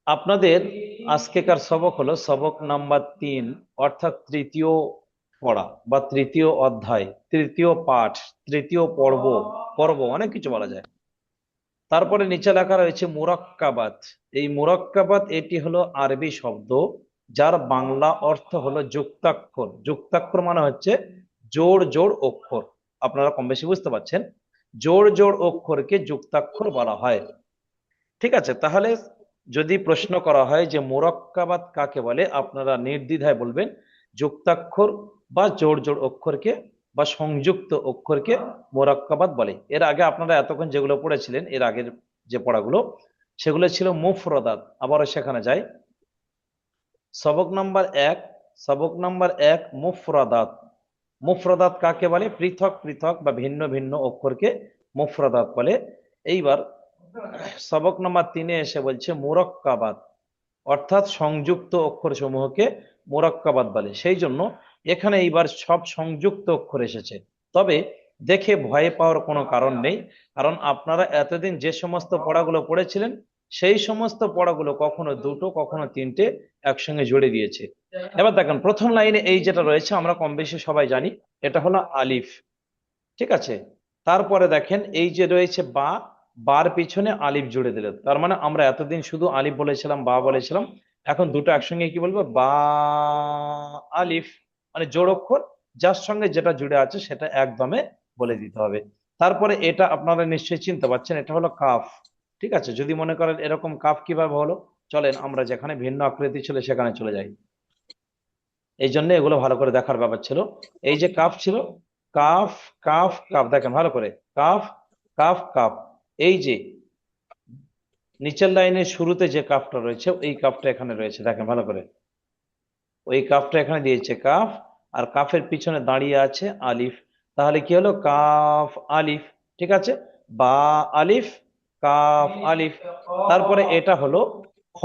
আপনাদের আজকেকার সবক হলো সবক নাম্বার 3, অর্থাৎ তৃতীয় পড়া বা তৃতীয় অধ্যায়, তৃতীয় পাঠ, তৃতীয় পর্ব। পর্ব অনেক কিছু বলা যায়। তারপরে নিচে লেখা রয়েছে মুরাক্কাবাত। এই মুরাক্কাবাত এটি হলো আরবি শব্দ, যার বাংলা অর্থ হলো যুক্তাক্ষর। যুক্তাক্ষর মানে হচ্ছে জোড় জোড় অক্ষর। আপনারা কম বেশি বুঝতে পারছেন, জোড় জোড় অক্ষরকে যুক্তাক্ষর বলা হয়। ঠিক আছে, তাহলে যদি প্রশ্ন করা হয় যে মোরাক্কাবাত কাকে বলে, আপনারা নির্দ্বিধায় বলবেন যুক্তাক্ষর বা জোড় জোড় অক্ষরকে বা সংযুক্ত অক্ষরকে মোরাক্কাবাত বলে। এর আগে আপনারা এতক্ষণ যেগুলো পড়েছিলেন, এর আগের যে পড়াগুলো, সেগুলো ছিল মুফরদাত। আবারও সেখানে যাই। সবক নাম্বার 1, সবক নাম্বার 1 মুফরাদাত। মুফরাদাত কাকে বলে? পৃথক পৃথক বা ভিন্ন ভিন্ন অক্ষরকে মুফরাদাত বলে। এইবার সবক নাম্বার 3-এ এসে বলছে মুরাক্কাবাত, অর্থাৎ সংযুক্ত অক্ষর সমূহকে মুরাক্কাবাত বলে। সেই জন্য এখানে এইবার সব সংযুক্ত অক্ষর এসেছে। তবে দেখে ভয় পাওয়ার কোনো কারণ নেই, কারণ আপনারা এতদিন যে সমস্ত পড়াগুলো পড়েছিলেন, সেই সমস্ত পড়াগুলো কখনো দুটো কখনো তিনটে একসঙ্গে জুড়ে দিয়েছে। এবার দেখেন প্রথম লাইনে এই যেটা রয়েছে, আমরা কম বেশি সবাই জানি এটা হলো আলিফ। ঠিক আছে, তারপরে দেখেন এই যে রয়েছে বা, বার পিছনে আলিফ জুড়ে দিল। তার মানে আমরা এতদিন শুধু আলিফ বলেছিলাম, বা বলেছিলাম, এখন দুটো একসঙ্গে কি বলবো? বা আলিফ, মানে জোড় অক্ষর, যার সঙ্গে যেটা জুড়ে আছে সেটা একদমে বলে দিতে হবে। তারপরে এটা আপনারা নিশ্চয়ই চিনতে পারছেন, এটা হলো কাফ। ঠিক আছে, যদি মনে করেন এরকম কাফ কিভাবে হলো, চলেন আমরা যেখানে ভিন্ন আকৃতি ছিল সেখানে চলে যাই। এই জন্য এগুলো ভালো করে দেখার ব্যাপার ছিল। এই যে কাফ ছিল, কাফ, কাফ, কাফ, দেখেন ভালো করে, কাফ, কাফ, কাফ। এই যে নিচের লাইনের শুরুতে যে কাফটা রয়েছে, এই কাফটা এখানে রয়েছে, দেখেন ভালো করে, ওই কাফটা এখানে দিয়েছে কাফ, আর কাফের পিছনে দাঁড়িয়ে আছে আলিফ। তাহলে কি হলো? কাফ আলিফ। ঠিক আছে, বা আলিফ, কাফ আলিফ। তারপরে এটা হলো খ,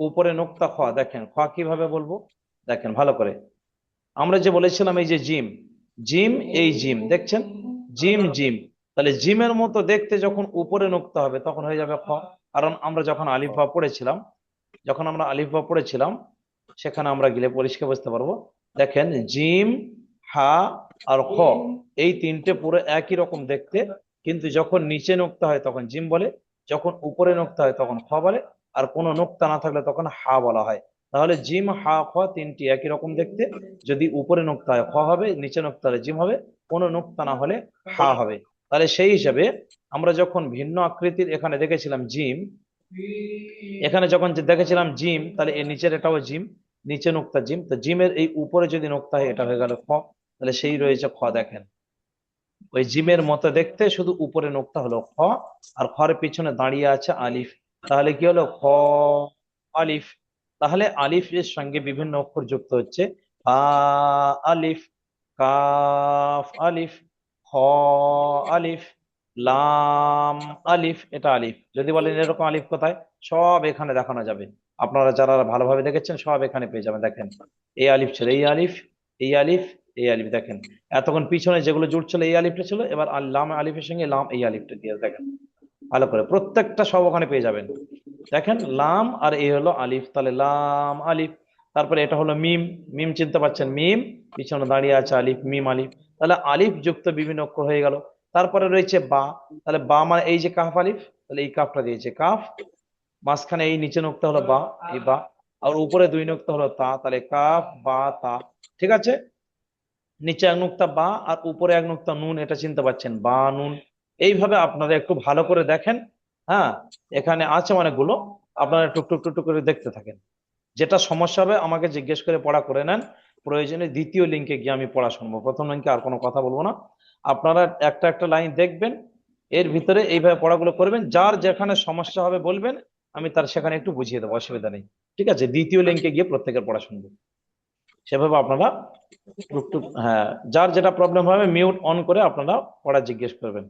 উপরে নোক্তা খ। দেখেন খ কিভাবে বলবো, দেখেন ভালো করে। আমরা যে বলেছিলাম এই যে জিম, জিম, এই জিম দেখছেন, জিম জিম। তাহলে জিমের মতো দেখতে যখন উপরে নুক্তা হবে তখন হয়ে যাবে খ। কারণ আমরা যখন আলিফ বা পড়েছিলাম, যখন আমরা আলিফ বা পড়েছিলাম, সেখানে আমরা গেলে পরিষ্কার বুঝতে পারবো। দেখেন জিম, হা আর খ, এই তিনটে পুরো একই রকম দেখতে, কিন্তু যখন নিচে নোক্তা হয় তখন জিম বলে, যখন উপরে নোক্তা হয় তখন খ বলে, আর কোনো নোক্তা না থাকলে তখন হা বলা হয়। তাহলে জিম, হা, খ তিনটি একই রকম দেখতে। যদি উপরে নোক্তা হয় খ হবে, নিচে নোক্তা হলে জিম হবে, কোনো নোক্তা না হলে হা হবে। তাহলে সেই হিসাবে আমরা যখন ভিন্ন আকৃতির এখানে দেখেছিলাম জিম, এখানে যখন যে দেখেছিলাম জিম, তাহলে এর নিচের এটাও জিম, নিচে নোক্তা জিম, তো জিমের এই উপরে যদি নোক্তা হয় এটা হয়ে গেল খ। তাহলে সেই রয়েছে খ। দেখেন ওই জিমের মতো দেখতে, শুধু উপরে নোক্তা হলো খ, আর খর পিছনে দাঁড়িয়ে আছে আলিফ। তাহলে কি হলো? খ আলিফ। তাহলে আলিফ এর সঙ্গে বিভিন্ন অক্ষর যুক্ত হচ্ছে। আ আলিফ, কাফ আলিফ, খ আলিফ, লাম আলিফ। এটা আলিফ। যদি বলেন এরকম আলিফ কোথায়, সব এখানে দেখানো যাবে। আপনারা যারা ভালোভাবে দেখেছেন সব এখানে পেয়ে যাবেন। দেখেন এই আলিফ ছিল, এই আলিফ, এই আলিফ, এই আলিফ। দেখেন এতক্ষণ পিছনে যেগুলো জুড়ছিল এই আলিফটা ছিল, এবার লাম আলিফের সঙ্গে লাম এই আলিফটা দিয়ে দেখেন ভালো করে, প্রত্যেকটা সব ওখানে পেয়ে যাবেন। দেখেন লাম আর এই হলো আলিফ, তাহলে লাম আলিফ। তারপরে এটা হলো মিম, মিম চিনতে পারছেন, মিম, পিছনে দাঁড়িয়ে আছে আলিফ, মিম আলিফ। তাহলে আলিফ যুক্ত বিভিন্ন অক্ষর হয়ে গেল। তারপরে রয়েছে বা, তাহলে বা মানে এই যে কাফ আলিফ, তাহলে এই কাফটা দিয়েছে কাফ, মাঝখানে এই নিচে নোক্তা হলো বা, এই বা, আর উপরে দুই নোক্তা হলো তা, তাহলে কাফ বা তা। ঠিক আছে, নিচে এক নুক্তা বা আর উপরে এক নুক্তা নুন, এটা চিনতে পারছেন, বা নুন। এইভাবে আপনারা একটু ভালো করে দেখেন। হ্যাঁ, এখানে আছে অনেকগুলো, আপনারা টুক টুক টুক টুক করে দেখতে থাকেন। যেটা সমস্যা হবে আমাকে জিজ্ঞেস করে পড়া করে নেন। প্রয়োজনে দ্বিতীয় লিঙ্কে গিয়ে আমি পড়া শুনবো, প্রথম লিঙ্কে আর কোনো কথা বলবো না। আপনারা একটা একটা লাইন দেখবেন, এর ভিতরে এইভাবে পড়াগুলো করবেন, যার যেখানে সমস্যা হবে বলবেন, আমি তার সেখানে একটু বুঝিয়ে দেবো, অসুবিধা নেই। ঠিক আছে, দ্বিতীয় লিঙ্কে গিয়ে প্রত্যেকের পড়া শুনবো। সেভাবে আপনারা টুকটুক, হ্যাঁ, যার যেটা প্রবলেম হবে মিউট অন করে আপনারা পড়া জিজ্ঞেস করবেন।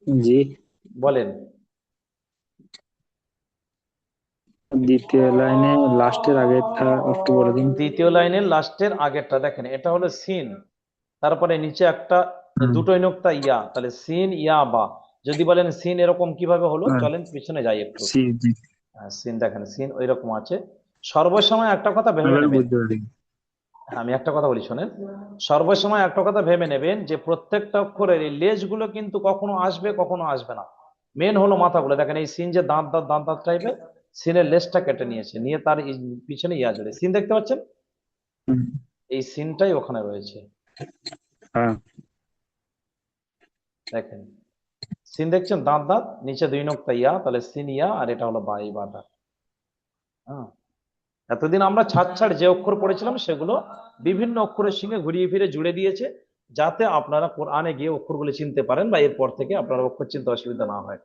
জি, বলেন। দ্বিতীয় লাইনে লাস্টের আগেরটা একটু বলে দিন। দ্বিতীয় লাইনের লাস্টের আগেরটা দেখেন, এটা হলো সিন, তারপরে নিচে একটা হুম। দুটোই নোক্তা ইয়া, তাহলে সিন ইয়া বা। যদি বলেন সিন এরকম কিভাবে হলো, হ্যাঁ, চলেন পিছনে যাই একটু। সি জি। সিন দেখেন, সিন ওই রকম আছে। সর্বসময় একটা কথা ভেবে এবার নেবেন, বুঝতে পারি। আমি একটা কথা বলি শোনেন। সর্বসময় একটা কথা ভেবে নেবেন যে প্রত্যেকটা অক্ষরের এই লেজগুলো কিন্তু কখনো আসবে কখনো আসবে না। মেন হলো মাথাগুলো, দেখেন এই সিন যে দাঁত দাঁত দাঁত দাঁত টাইপের, সিনের লেজটা কেটে নিয়েছে, নিয়ে তার পিছনে ইয়া জড়ে সিন দেখতে পাচ্ছেন, হুম। এই সিনটাই ওখানে রয়েছে। হ্যাঁ। দেখেন সিন দেখছেন, দাঁত দাঁত নিচে দুই নোক্তা ইয়া, তাহলে সিন ইয়া, আর এটা হলো বা, এই বাটা। হ্যাঁ, এতদিন আমরা ছাড় ছাড় যে অক্ষর পড়েছিলাম সেগুলো বিভিন্ন অক্ষরের সঙ্গে ঘুরিয়ে ফিরে জুড়ে দিয়েছে, যাতে আপনারা কোরআনে গিয়ে অক্ষরগুলো চিনতে পারেন বা এরপর থেকে আপনার অক্ষর চিনতে অসুবিধা না হয়।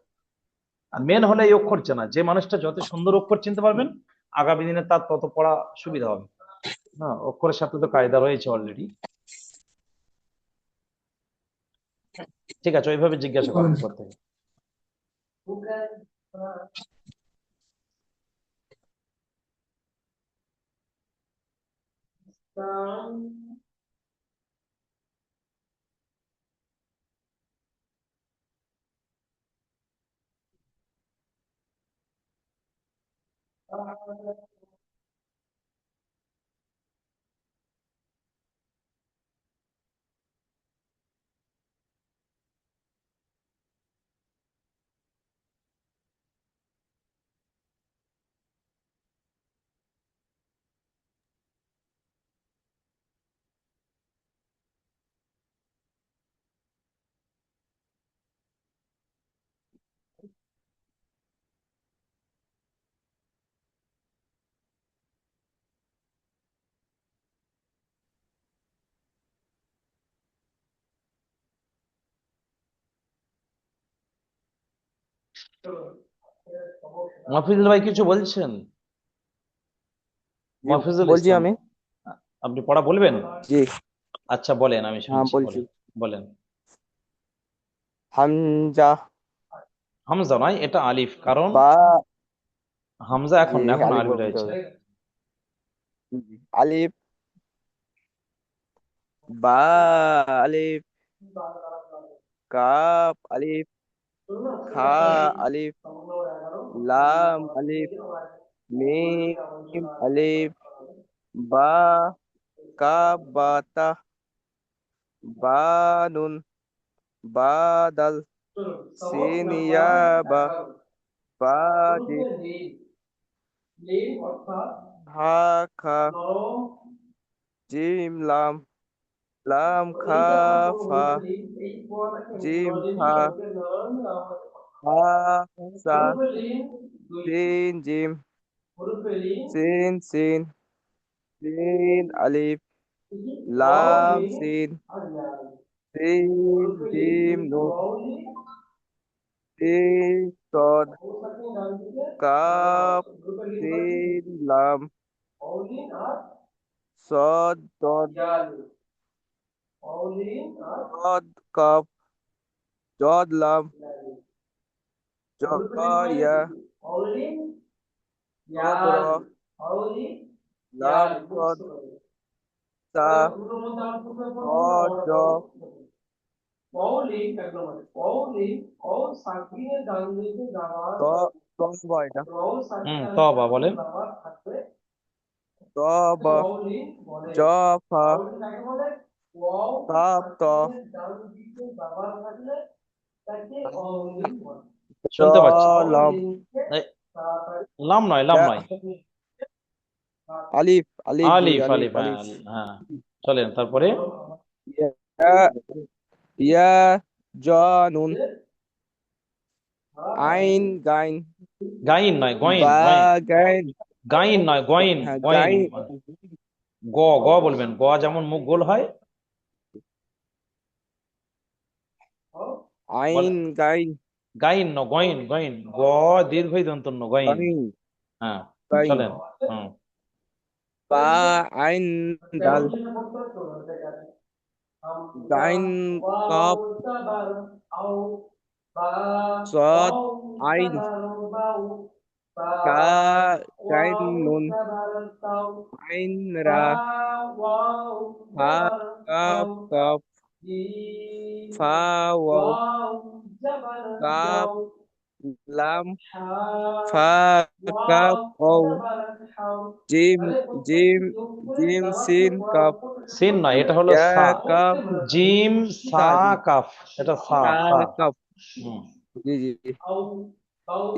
আর মেন হলো এই অক্ষর চেনা, যে মানুষটা যত সুন্দর অক্ষর চিনতে পারবেন আগামী দিনে তার তত পড়া সুবিধা হবে। হ্যাঁ, অক্ষরের সাথে তো কায়দা রয়েছে অলরেডি। ঠিক আছে, ওইভাবে জিজ্ঞাসা করেন এরপর থেকে। মাহফিজুল ভাই কিছু বলছেন? জি মাহফিজুল বলছি ইসলাম, আমি। আপনি পড়া বলবেন? জি। আচ্ছা বলেন, আমি হ্যাঁ শুনছি, বলছি। বলেন। বলেন। হামজা। হামজা নয়, এটা আলিফ, কারণ বা। হামজা জি এখন এখন আলিফ আরবি বলতে রয়েছে। হবে। জি। আলিফ। বা। আলিফ। কাপ আলিফ। খা আলিফ। লাম আলিফ। মিম আলিফ। বা। কাপ বা তা। বা নুন। বা দাল। সিন ইয়া বা। বা জিম। হা খা। জিম লাম। লাম খা ফা। জিম ফা। হা সা। সিন জিম। সিন সিন। সিন আলিফ। লাম সিন। সিন জিম নুন। সিন সদ। কাফ। সিন লাম। সদ দদ। সদ কাফ। জদ লাম। জ ইয়া। জদ র। লাম সদ। সা। জ জ। ত ত বা এটা। তবা বলেন। ত বা। জ ফা। তাপ ত। আইন। জ শুনতে পাচ্ছি। লম। এই, লাম নয়, লাম ইয়া। নয়। আলিফ আলিফ জি আলিফ, আলিফ আলিফ, হ্যাঁ। আলিফ। হ্যাঁ, চলেন তারপরে। ইয়া। ইয়া। জ নুন। আইন গাইন। গাইন নয়, গয়েন, বা গয়েন। গাইন। গাইন নয়, গয়েন, হ্যাঁ গয়েন। গাইন। গ, গ বলবেন, গ যেমন মুখ গোল হয়। বলে আইন গাইন। গাইন ন, গয়েন, গয়েন, গ দীর্ঘই দন্ত ন, গয়েন। গাইন। হ্যাঁ, গাইন। চলেন। হুম। বা আইন দাল। গাইন কাপ। সদ আইন। কা গাইন নুন আইন রা হা কাফ কফ ফা ওয়াও কাফ লাম ফা কাফ ওয়াও জিম জিম জিম সিন কাফ সিন নয়, এটা হলো ইয়া সা। কাফ জিম সা জি কাফ, এটা সা তা সা। কাফ হুম জি জি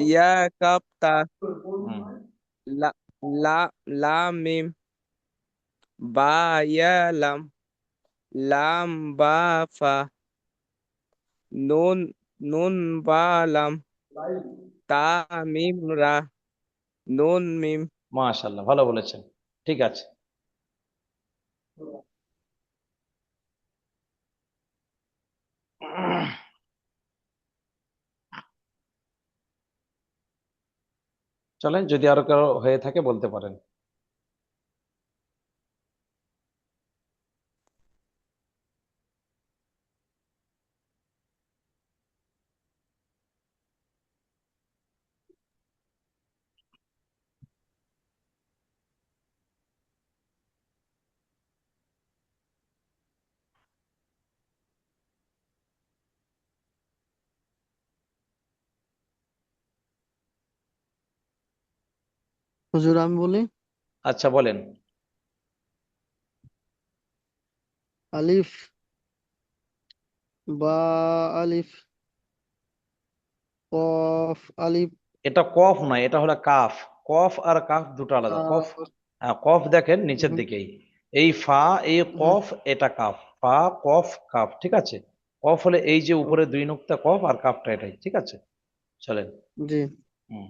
ইয়া কাফ তা হুম। লা লা লাম মিম বা ইয়া লাম লাম বা ফা নুন নুন বা লাম তা মিম রা নুন মিম মাশাআল্লাহ, ভালো বলেছেন। ঠিক আছে। চলেন, যদি আরো কারো হয়ে থাকে বলতে পারেন। হুজুর আমি বলি। আচ্ছা বলেন। আলিফ, বা আলিফ, কফ আলিফ, এটা কফ নয়, এটা হলো কাফ। কফ আর কাফ দুটো আলাদা। কফ, কাফ। কফ দেখেন নিচের হুম, দিকেই। এই ফা, এই হুম, কফ, এটা কাফ। ফা কফ কাফ, ঠিক আছে। কফ হলে এই যে উপরে দুই নুক্তা কফ, আর কাফটা এটাই, ঠিক আছে। চলেন। জি। হুম।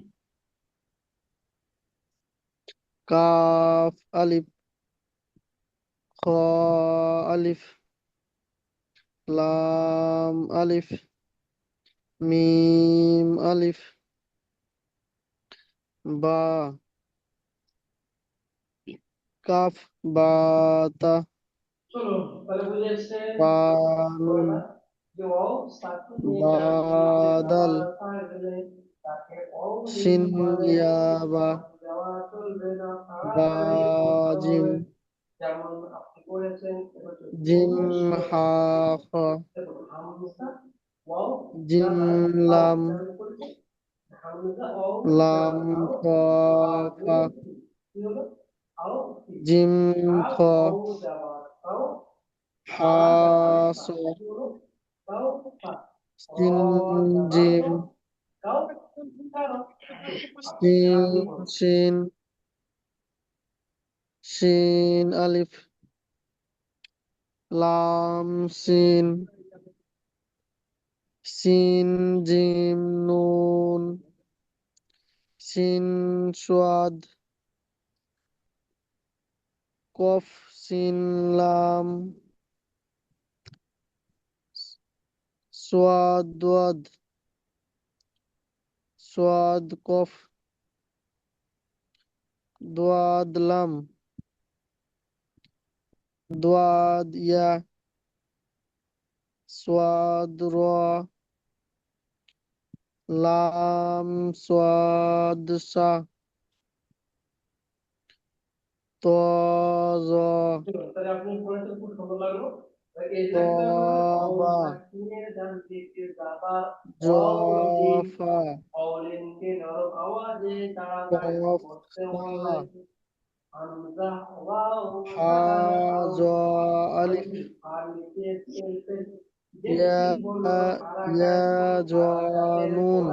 কাফ আলিফ, খ আলিফ, লাম আলিফ, মিম আলিফ, বা, কাফ, বা তা, বা নুন, বা দাল, সিন ইয়া বা, বা জিম, জিম হা খ, জিম লাম, লাম খ ফা, জিম খ, হা স, সিন জিম, সিন সিন, সিন আলিফ, লাম সিন, সিন জিম নুন, সিন সোয়াদ, কফ সিন লাম, সোয়াদ দোয়াদ, সোয়াদ কফ, দোয়াদ লাম, দোয়াদ ইয়া, সোয়াদ র, লাম সোয়াদ সা, ত জ, ত বা, জ ফা, কফ ফা, হা জ আলিফ, ইয়া ইয়া জ নুন,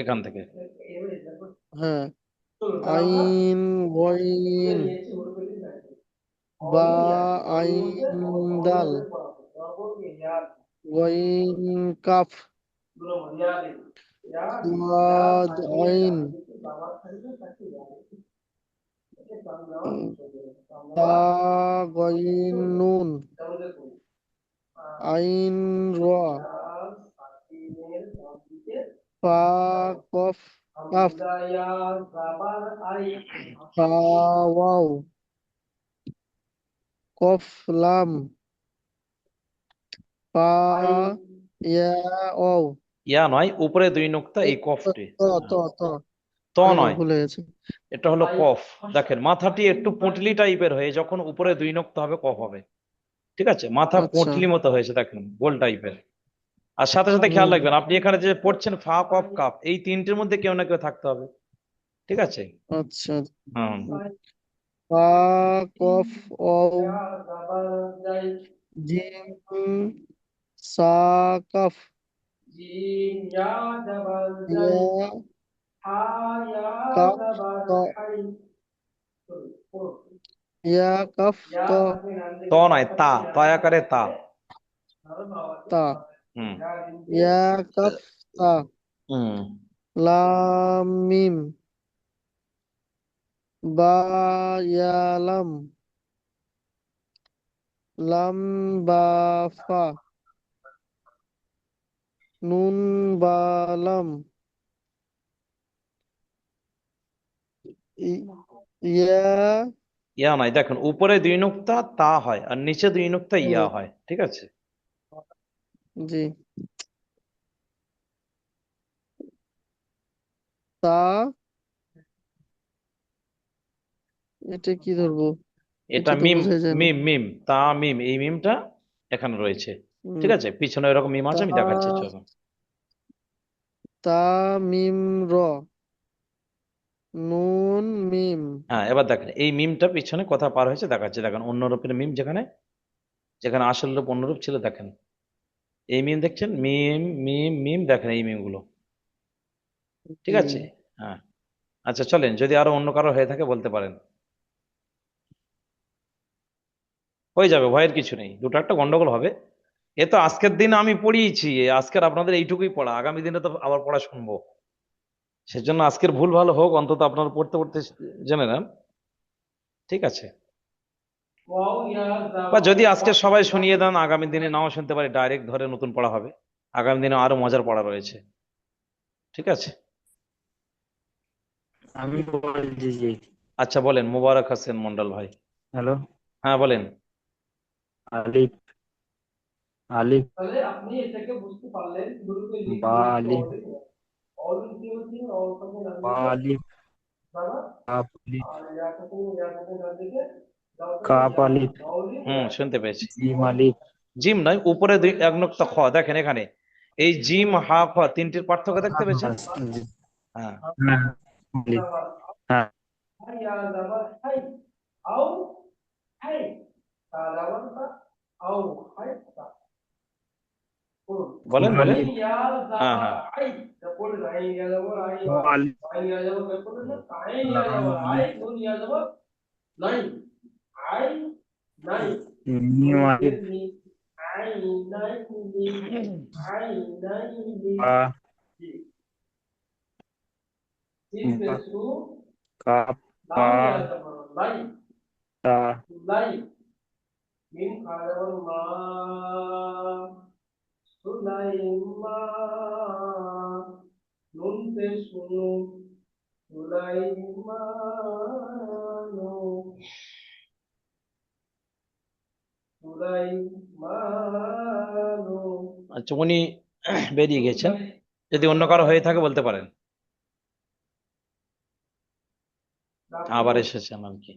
এখান থেকে। হ্যাঁ, আইন গইন, বা আইন দাল, গইন কাফ, সাদ আইন, তা গইন নুন, আইন র, ফা কফ কাফ, ফা ওয়াও, কফ লাম, ফা ইয়া ও ইয়া নয়, উপরে দুই নোক্তা, এই এই কফটি। ত ত ত ত সরি ভাই নয়, ভুলে গেছি। এটা হলো কফ। দেখেন মাথাটি একটু পুঁটলি টাইপের হয়ে যখন উপরে দুই নোক্তা হবে কফ হবে। ঠিক আছে, মাথা আচ্ছা। পুঁটলি মতো হয়েছে দেখেন, গোল টাইপের। আর সাথে সাথে খেয়াল হুম। রাখবেন, আপনি এখানে যে পড়ছেন ফা কফ কাফ, এই তিনটের মধ্যে কেউ না কেউ থাকতে হবে। ঠিক আছে। আচ্ছা। হুম। ফা কফ ওয়াও জিম সা কাফ ইয়া কাফ ত ইয়া কাফ ত ত নয়, তা, তয় আকারে তা। তা হুম। ইয়া কাফ তা হুম। লাম মিম বা ইয়া লাম লাম বা ফা নুন বা লাম ই- ইয়া ইয়া নয়, দেখুন উপরে দুই নুক্তা তা হয় আর নিচে দুই নুক্তা ইয়া হুম, হয়। ঠিক আছে। জি তা এটা কি ধরবো, এটা এটা তো মিম, বোঝাই যায় না। মিম মিম তা মিম, এই মিমটা এখানে রয়েছে। হুম, ঠিক আছে, পিছনে এরকম মিম আছে, তা আমি দেখাচ্ছি চলো। তা মিম র নুন মিম হ্যাঁ, এবার দেখেন এই মিমটা পিছনে কথা পার হয়েছে দেখাচ্ছে, দেখেন অন্য রূপের মিম, যেখানে যেখানে আসল রূপ অন্য রূপ ছিল, দেখেন এই মিম দেখছেন, মিম মিম মিম, দেখেন এই মিম গুলো। ঠিক জি। আছে। হ্যাঁ। আচ্ছা চলেন, যদি আরো অন্য কারো হয়ে থাকে বলতে পারেন। হয়ে যাবে, ভয়ের কিছু নেই, দুটো একটা গন্ডগোল হবে। এ তো আজকের দিন আমি পড়িয়েছি, আজকের আপনাদের এইটুকুই পড়া, আগামী দিনে তো আবার পড়া শুনবো। সেজন্য আজকের ভুল ভালো হোক, অন্তত আপনারা পড়তে পড়তে জেনে নেন। ঠিক আছে। বা যদি আজকে সবাই শুনিয়ে দেন, আগামী দিনে নাও শুনতে পারি, ডাইরেক্ট ধরে নতুন পড়া হবে। আগামী দিনে আরো মজার পড়া রয়েছে। ঠিক আছে। আমি বলছি যে, আচ্ছা বলেন, মোবারক হোসেন মন্ডল ভাই। হ্যালো, হ্যাঁ বলেন। আলিফ, আলিফ, বা আলিফ, বা আলিফ, কাপ আলিফ, কাপ আলিফ, শুনতে পেয়েছি। জিম আলিফ, জিম নয়, উপরে দুই এক নক্তা খ, দেখেন এখানে এই জিম হা খ তিনটির পার্থক্য দেখতে পেয়েছেন। হ্যাঁ। হ্যাঁ, আলিফ, হ্যাঁ, বলেন বা বলেন। আলিফ, হ্যাঁ হ্যাঁ। বা আলিফ, লাম আলিফ, মিম আলিফ, বা, বা, কাপ, বা, তা, আচ্ছা উনি বেরিয়ে গেছেন, যদি অন্য কারো হয়ে থাকে বলতে পারেন। আবার এসেছেন আর কি।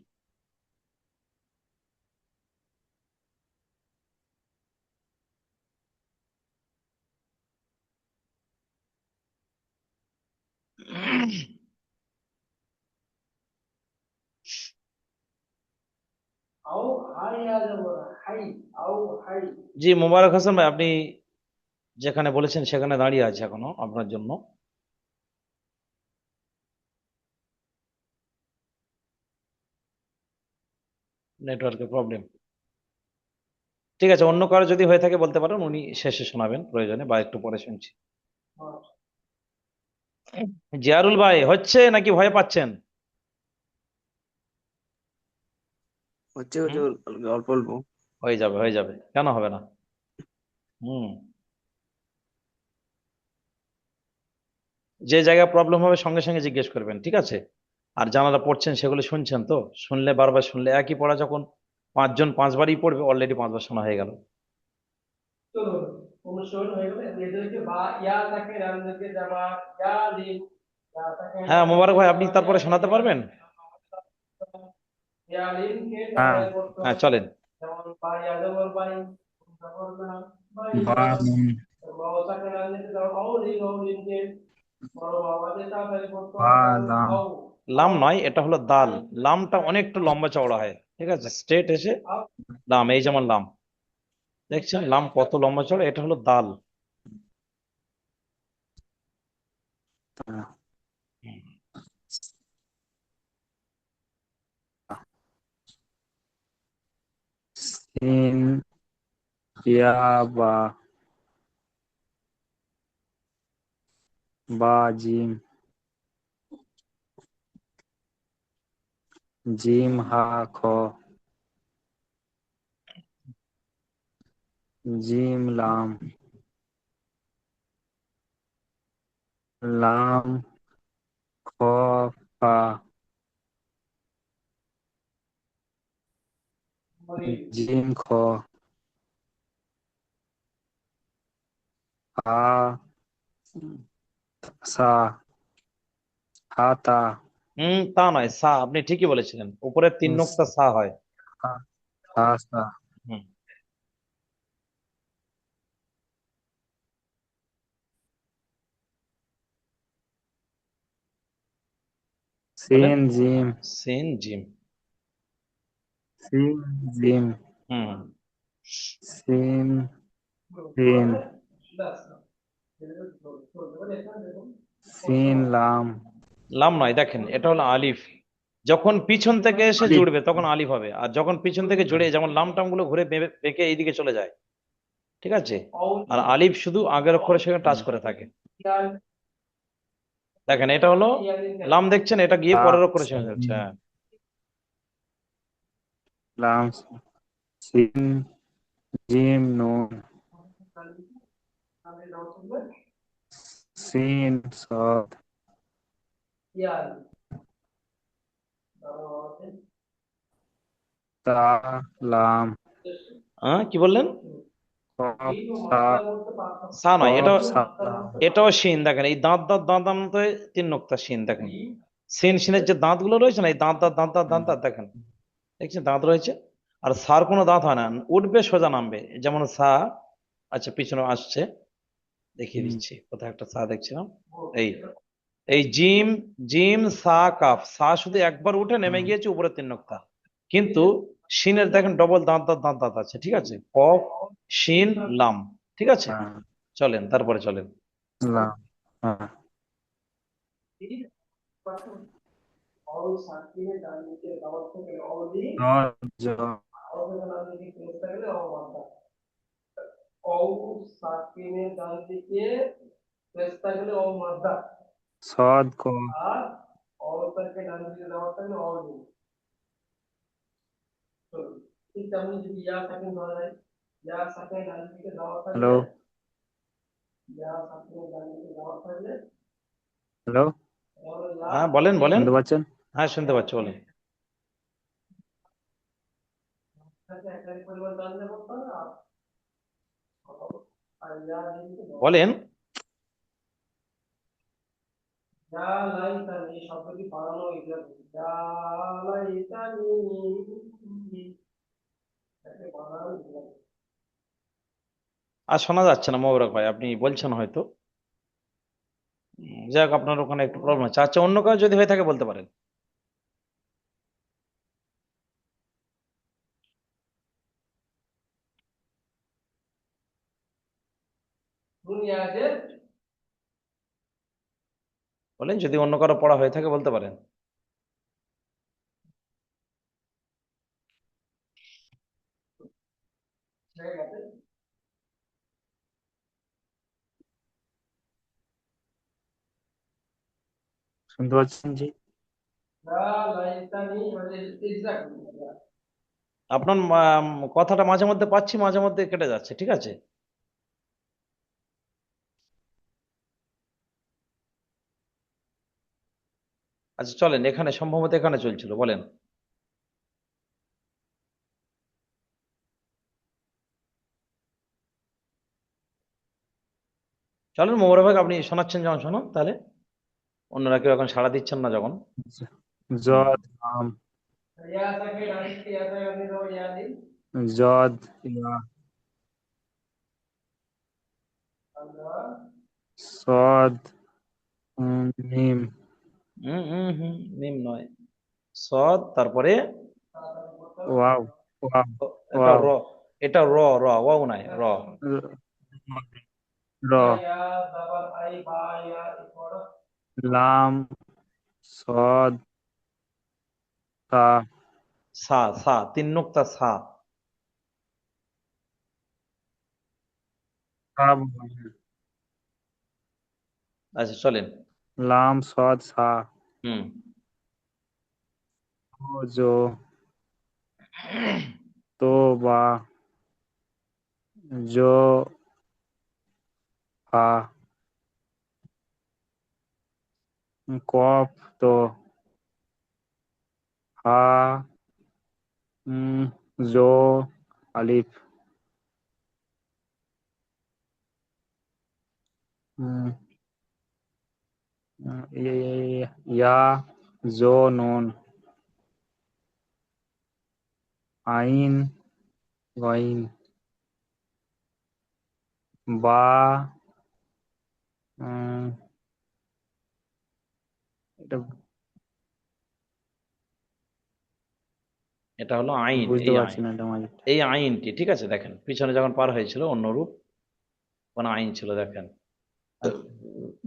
জি মোবারক হাসান ভাই, আপনি যেখানে বলেছেন সেখানে দাঁড়িয়ে আছে এখনো আপনার জন্য। নেটওয়ার্কের প্রবলেম। ঠিক আছে, অন্য কারো যদি হয়ে থাকে বলতে পারেন, উনি শেষে শোনাবেন প্রয়োজনে, বা একটু পরে শুনছি। জিয়ারুল ভাই হচ্ছে নাকি ভয় পাচ্ছেন? হচ্ছে হুম। হচ্ছে অল্প অল্প। হয়ে যাবে হয়ে যাবে, কেন হবে না। হুম। যে জায়গায় প্রবলেম হবে সঙ্গে সঙ্গে জিজ্ঞেস করবেন। ঠিক আছে। আর যারা পড়ছেন সেগুলো শুনছেন তো, শুনলে বারবার শুনলে একই পড়া যখন পাঁচজন পাঁচবারই পড়বে, অলরেডি পাঁচবার শোনা হয়ে গেল। হ্যাঁ মোবারক ভাই, আপনি তারপরে শোনাতে পারবেন? হ্যাঁ। হ্যাঁ চলেন। বা নুন বা লাম লাম নয়, এটা হলো দাল। লামটা অনেকটা লম্বা চওড়া হয়, ঠিক আছে, স্ট্রেট এসে লাম, এই যেমন লাম, দেখছেন লাম কত লম্বা চওড়া, এটা হলো দাল। তা সিন ইয়া বা বা জিম জিম হা খ জিম লাম লাম খ ফা জিম খ হা সা হাতা তা নয়, সা, আপনি ঠিকই বলেছিলেন, উপরে তিন নোক্তা সা হয়। হা সা হুম, বলেন। সিন জিম সিন জিম। সিন জিম হুম। সিন সিন সিন লাম লাম নয়, দেখেন এটা হলো আলিফ। যখন পিছন থেকে এসে আলিফ জুড়বে তখন আলিফ হবে, আর যখন পিছন থেকে জুড়ে, যেমন লাম টাম গুলো ঘুরে বেঁকে এইদিকে চলে যায়, ঠিক আছে, আর আলিফ শুধু আগের অক্ষরের সঙ্গে টাচ করে থাকে। দেখেন এটা হলো লাম, দেখছেন এটা গিয়ে তা পরের অক্ষরের সঙ্গে যাচ্ছে। সিন হ্যাঁ। লাম সিন জিম নুন সিন সদ তা লাম হ্যাঁ কি বললেন? কফ সা সা নয়, এটা, কফ সা লাম এটাও শিন। দেখেন এই দাঁত দাঁত দাঁত দাঁত মতো তিন নোক্তা শিন, দেখেন সিন শিনের যে দাঁত গুলো রয়েছে না, এই দাঁত দাঁত দাঁত দাঁত দাঁত দাঁত, দেখেন, দেখছেন দাঁত রয়েছে। আর সার কোনো দাঁত হয় না, উঠবে সোজা নামবে, যেমন সা। আচ্ছা পিছনে আসছে, দেখিয়ে হুম, দিচ্ছি কোথায় একটা সা দেখছিলাম। এই এই জিম, জিম সা কাফ, সা শুধু একবার উঠে নেমে হুম, গিয়েছে উপরে তিন নোক্তা, কিন্তু শিনের দেখেন ডবল দাঁত দাঁত দাঁত দাঁত আছে, ঠিক আছে, কফ শিন লাম, ঠিক আছে। হ্যাঁ, চলেন তারপরে চলেন। লাম হ্যাঁ সদ জ সদ ক হ্যালো হ্যালো হ্যাঁ বলেন বলেন। শুনতে পাচ্ছেন? হ্যাঁ শুনতে পাচ্ছি, বলেন। বলেন। আর শোনা যাচ্ছে না মোবারক ভাই, আপনি বলছেন হয়তো। যাই হোক, আপনার ওখানে একটু প্রবলেম হচ্ছে। আচ্ছা অন্য কাজ যদি হয়ে থাকে বলতে পারেন। বলেন, যদি অন্য কারো পড়া হয়ে থাকে বলতে পারেন। শুনতে পাচ্ছেন জি? আপনার কথাটা মাঝে মধ্যে পাচ্ছি, মাঝে মধ্যে কেটে যাচ্ছে, ঠিক আছে। আচ্ছা চলেন, এখানে সম্ভবত এখানে চলছিল, বলেন। চলেন মোবারক আপনি শোনাচ্ছেন যখন শোনান তাহলে, অন্যরা কেউ এখন সাড়া দিচ্ছেন না যখন। হুম। জদ আম, জদ ইয়া, সদ মিম, হুম হুম হুম, মিম নয়, সদ তারপরে ওয়াও, ওয়াও, ও, এটা ওয়াও, র, এটা র, র ওয়াও নাই, র। র, লাম, সদ, তা, সা, সা, তিন নুক্তা সা। সাব, আচ্ছা চলেন। লাম, সদ, সা, হুম। জো, তো, বা, জো, হা, কফ, তো, হা, জো, আলিফ, উম, ইয়া, জো, নুন, আইন, গইন, বা, উম, এটা এটা হলো আইন, বুঝতে এই পারছি আইন, না এটা মাঝে। এই আইনটি ঠিক আছে, দেখেন পিছনে যখন পার হয়েছিল অন্যরূপ কোন আইন ছিল দেখেন,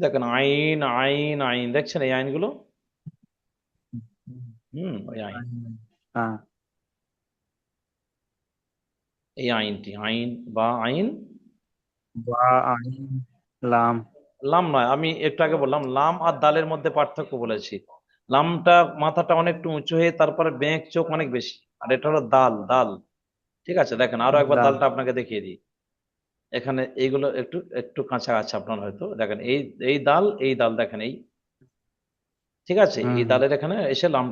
দেখেন আইন আইন আইন, দেখছেন এই আইনগুলো। হুম, ওই আইন, হ্যাঁ, এই আইনটি, আইন বা আইন। বা, আইন, লাম, লাম নয়, আমি একটু আগে বললাম লাম আর দালের মধ্যে পার্থক্য বলেছি। লামটা মাথাটা অনেকটু উঁচু হয়ে তারপরে বেঁক চোখ অনেক বেশি, আর এটা হলো দাল, দাল। ঠিক আছে, দেখেন আরো একবার দাল, দালটা আপনাকে দেখিয়ে দিই। এখানে এইগুলো একটু একটু কাঁচা আছে আপনার হয়তো, দেখেন এই, এই দাল, এই দাল দেখেন এই, ঠিক আছে, হুম এই হুম, দালের এখানে এসে লাম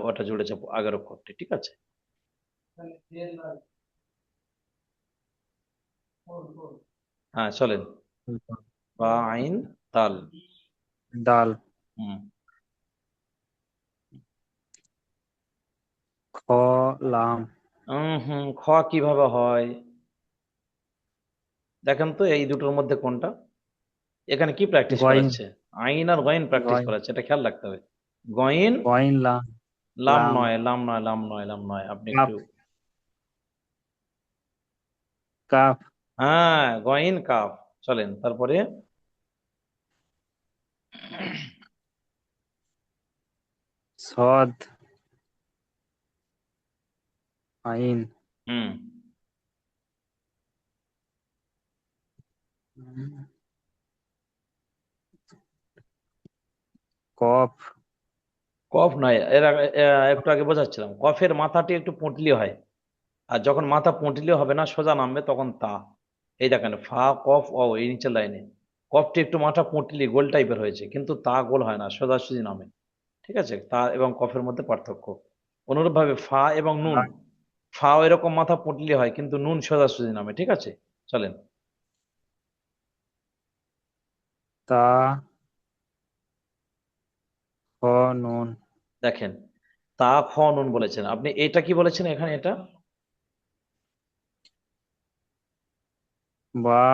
ওটা জুড়েছে আগের অক্ষরটি, ঠিক আছে। হ্যাঁ চলেন, বা আইন দাল। দাল, হুম। খ, লাম, হুম, খ কিভাবে হয় দেখেন তো, এই দুটোর মধ্যে কোনটা, এখানে কি প্র্যাকটিস গইন, করাচ্ছে, আইন আর গয়েন প্র্যাকটিস গইন, করাচ্ছে, এটা খেয়াল রাখতে হবে। গয়েন, গইন, লাম, লাম লাম, নয়, লাম নয়, লাম নয়, লাম নয়, আপনি কাফ, একটু, কাফ, হ্যাঁ গয়েন কাফ। চলেন তারপরে, সদ, আইন, হুম, কফ, কফ নয়, একটু আগে বোঝাচ্ছিলাম, কফের মাথাটি একটু পুঁটলি হয়, আর যখন মাথা পুঁটলি হবে না সোজা নামবে তখন তা। এই দেখেন ফা কফ ও, এই নিচের লাইনে কফটি একটু মাথা পুঁটলি গোল টাইপের হয়েছে, কিন্তু তা গোল হয় না, সোজাসুজি নামে। ঠিক আছে, তা এবং কফের মধ্যে পার্থক্য। অনুরূপভাবে ফা এবং নুন, ফাও এরকম মাথা পুঁটলি হয় কিন্তু নুন সোজাসুজি নামে, ঠিক আছে। চলেন, তা, খ, নুন, দেখেন তা খ নুন বলেছেন আপনি, এটা কি বলেছেন এখানে, এটা বা,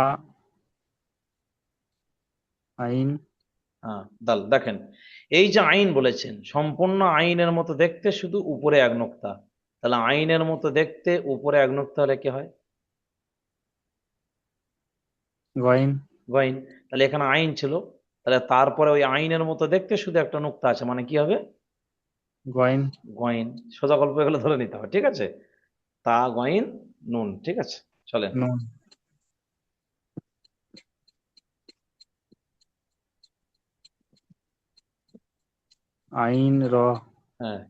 আইন, দাল, দেখেন এই যে আইন বলেছেন সম্পূর্ণ আইনের মতো দেখতে, শুধু উপরে এক নোক্তা, তাহলে আইনের মতো দেখতে উপরে এক নোক্তা হলে কি হয়, গইন, গইন। তাহলে এখানে আইন ছিল, তাহলে তারপরে ওই আইনের মতো দেখতে শুধু একটা নোক্তা আছে, মানে কি হবে, গইন, গইন। সোজা গল্প এগুলো ধরে নিতে হবে, ঠিক আছে। তা গইন নুন, ঠিক আছে। চলেন, নুন, আইন, র, হ্যাঁ